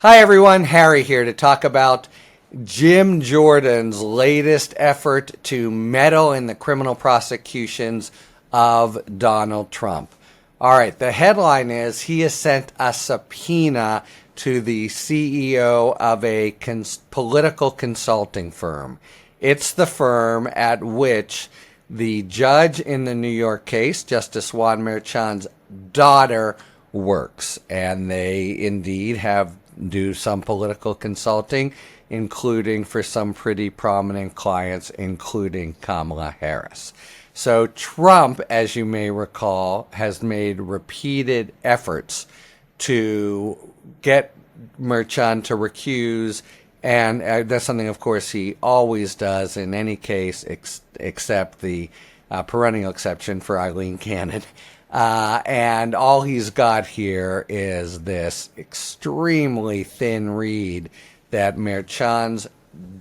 Hi everyone, Harry here to talk about Jim Jordan's latest effort to meddle in the criminal prosecutions of Donald Trump. All right, the headline is he has sent a subpoena to the CEO of a political consulting firm. It's the firm at which the judge in the New York case, Justice Juan Merchan's daughter, works, and they indeed do some political consulting, including for some pretty prominent clients, including Kamala Harris. So Trump, as you may recall, has made repeated efforts to get Merchan to recuse, and that's something, of course, he always does in any case, except the perennial exception for Eileen Cannon. And all he's got here is this extremely thin reed that Merchan's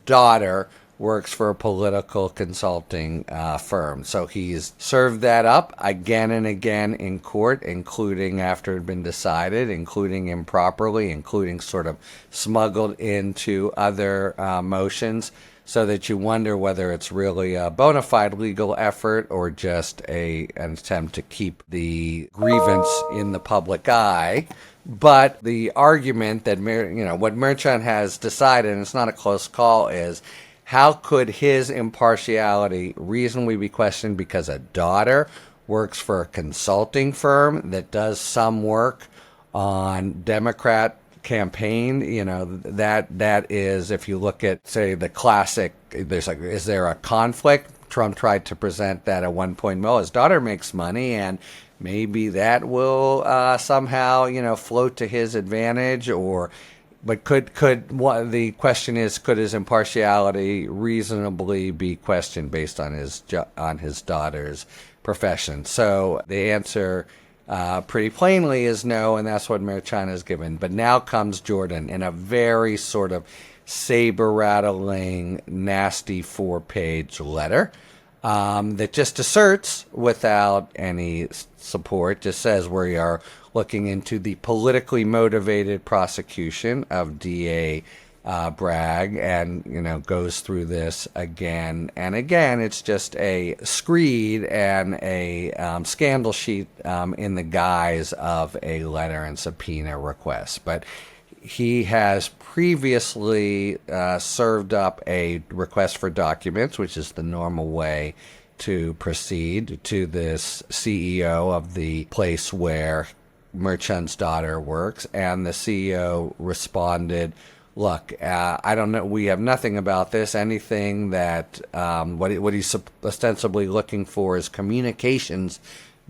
daughter works for a political consulting firm. So he's served that up again and again in court, including after it had been decided, including improperly, including sort of smuggled into other motions, so that you wonder whether it's really a bona fide legal effort or just an attempt to keep the grievance in the public eye. But the argument that, what Merchan has decided, and it's not a close call, is how could his impartiality reasonably be questioned because a daughter works for a consulting firm that does some work on Democrat campaign? That is, if you look at, say, the classic, is there a conflict? Trump tried to present that at one point. Well, his daughter makes money, and maybe that will somehow float to his advantage. But the question is, could his impartiality reasonably be questioned based on his daughter's profession? So the answer pretty plainly is no, and that's what Merchan has given. But now comes Jordan in a very sort of saber-rattling, nasty 4-page letter that just asserts, without any support, just says we are looking into the politically motivated prosecution of DA Bragg, and goes through this again and again. It's just a screed and a scandal sheet in the guise of a letter and subpoena request. But he has previously served up a request for documents, which is the normal way to proceed, to this CEO of the place where Merchan's daughter works, and the CEO responded, look, I don't know, we have nothing about this. Anything that, what he's ostensibly looking for is communications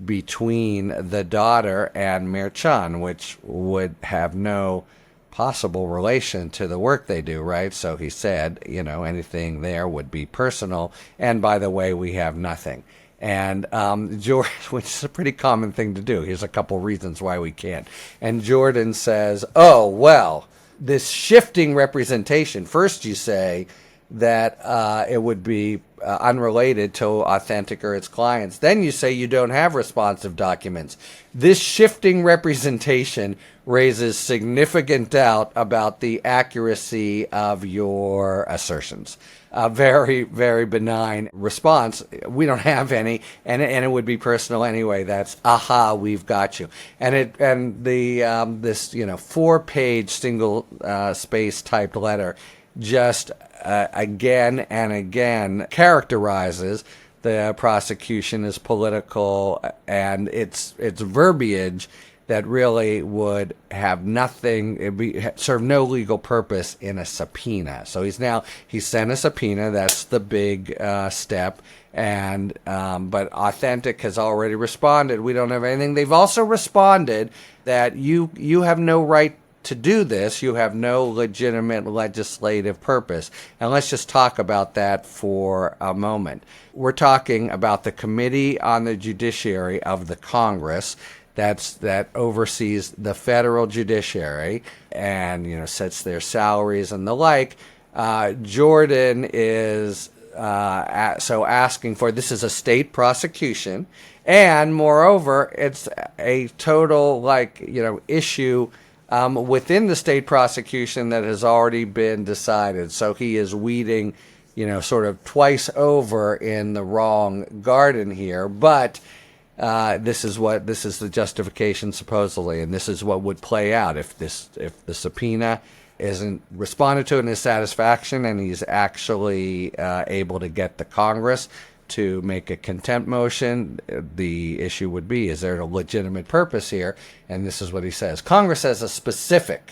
between the daughter and Merchan, which would have no possible relation to the work they do, right? So he said, anything there would be personal. And by the way, we have nothing. And Jordan, which is a pretty common thing to do. Here's a couple reasons why we can't. And Jordan says, oh, well, this shifting representation. First you say that it would be unrelated to Authentic or its clients. Then you say you don't have responsive documents. This shifting representation raises significant doubt about the accuracy of your assertions. A very, very benign response. We don't have any, and it would be personal anyway. That's we've got you. And this 4-page single space typed letter just again and again characterizes the prosecution as political, and its verbiage that really would have nothing, serve no legal purpose in a subpoena. So he sent a subpoena. That's the big step. And but Authentic has already responded. We don't have anything. They've also responded that you have no right to do this. You have no legitimate legislative purpose. And let's just talk about that for a moment. We're talking about the Committee on the Judiciary of the Congress that oversees the federal judiciary and sets their salaries and the like. Jordan is asking for, this is a state prosecution, and moreover, it's a total issue within the state prosecution that has already been decided. So he is weeding, sort of twice over in the wrong garden here. But this is the justification supposedly, and this is what would play out if the subpoena isn't responded to in his satisfaction, and he's actually able to get the Congress to make a contempt motion. The issue would be, is there a legitimate purpose here? And this is what he says. Congress has a specific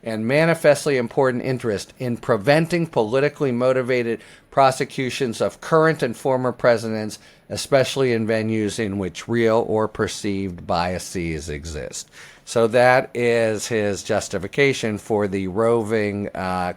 and manifestly important interest in preventing politically motivated prosecutions of current and former presidents, especially in venues in which real or perceived biases exist. So that is his justification for the roving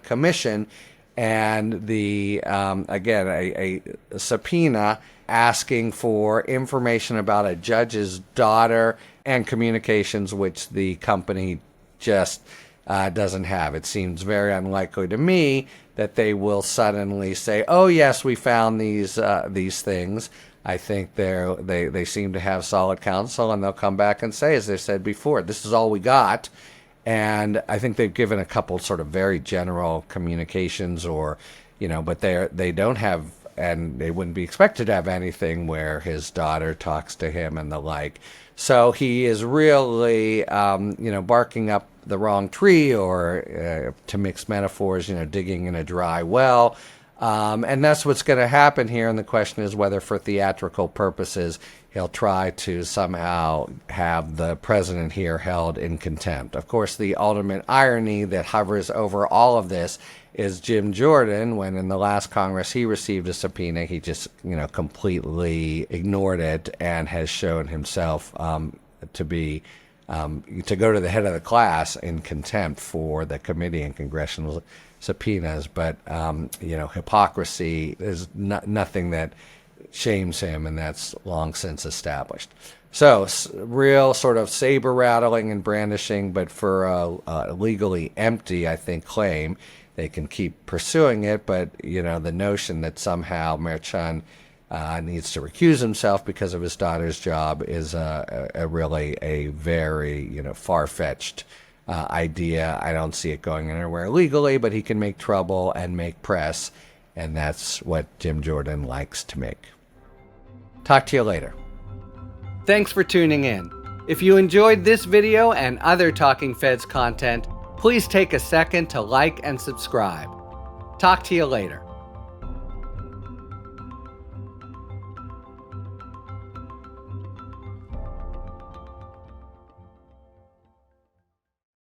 commission, and the again a subpoena asking for information about a judge's daughter and communications which the company just doesn't have. It seems very unlikely to me that they will suddenly say, "Oh yes, we found these things." I think they seem to have solid counsel, and they'll come back and say, as they said before, "This is all we got." And I think they've given a couple sort of very general communications, or, but they don't have, and they wouldn't be expected to have anything where his daughter talks to him and the like. So he is really, barking up the wrong tree, or to mix metaphors, digging in a dry well. And that's what's going to happen here. And the question is whether for theatrical purposes, he'll try to somehow have the president here held in contempt. Of course, the ultimate irony that hovers over all of this is Jim Jordan, when in the last Congress he received a subpoena, he just, completely ignored it and has shown himself to be to go to the head of the class in contempt for the committee and congressional subpoenas. But hypocrisy is nothing that shames him, and that's long since established. So real sort of saber rattling and brandishing, but for a legally empty, I think, claim. They can keep pursuing it, but the notion that somehow Mayor Chun needs to recuse himself because of his daughter's job is really a very far-fetched idea. I don't see it going anywhere legally, but he can make trouble and make press, and that's what Jim Jordan likes to make. Talk to you later. Thanks for tuning in. If you enjoyed this video and other Talking Feds content, please take a second to like and subscribe. Talk to you later.